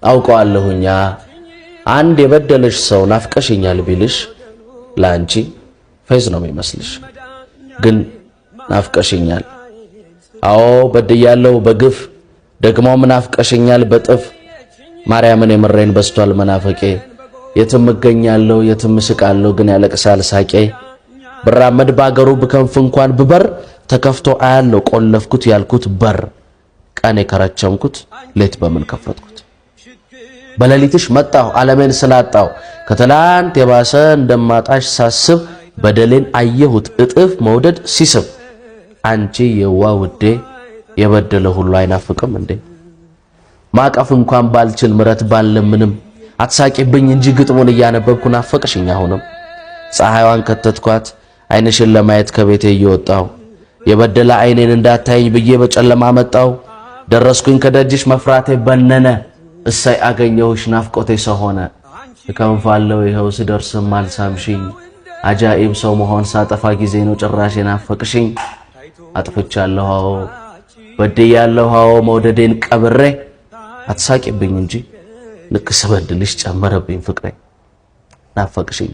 አውቀዋለሁኛ አንድ የበደለሽ ሰው ናፍቀሽኛል ቢልሽ ላንቺ ፈዝ ነው የሚመስልሽ ግን ናፍቀሽኛል አዎ በድያለሁ በግፍ ደግሞ ናፍቀሽኛል በጥፍ ማርያምን የመረኝ በስቷል መናፈቄ የትም እገኛለሁ የትም ስቃለሁ ግን ያለቅሳል ሳቄ ብራመድ ባገሩ በከንፍ እንኳን ብበር ተከፍቶ አያለው ቆለፍኩት ያልኩት በር ቀኔ ከረቸምኩት ሌት በምን ከፈትኩት በሌሊትሽ መጣሁ ዓለሜን ስላጣው ከተላንት የባሰ እንደማጣሽ ሳስብ በደሌን አየሁት እጥፍ መውደድ ሲስብ አንቺ የዋ ውዴ የበደለ ሁሉ አይናፍቅም እንዴ ማቀፍ እንኳን ባልችል ምረት ባለምንም አትሳቂብኝ እንጂ ግጥሙን ያነበብኩ ናፈቅሽኝ አሁንም ፀሐይዋን ከተትኳት አይንሽን ለማየት ከቤቴ እየወጣው የበደለ አይኔን እንዳታየኝ ብዬ በጨለማ መጣው ደረስኩኝ ከደጅሽ መፍራቴ በነነ እሳይ አገኘሁሽ ናፍቆቴ ሰሆነ ከንፋለው ይኸው ስደርስም አልሳምሽኝ አጃኢብ ሰው መሆን ሳጠፋ ጊዜ ነው ጭራሽ ናፈቅሽኝ አጥፍቻለሁ በድያለሁ መውደዴን ቀብሬ አትሳቂብኝ እንጂ ልክ ስበድልሽ ጨመረብኝ ፍቅሬ ናፈቅሽኝ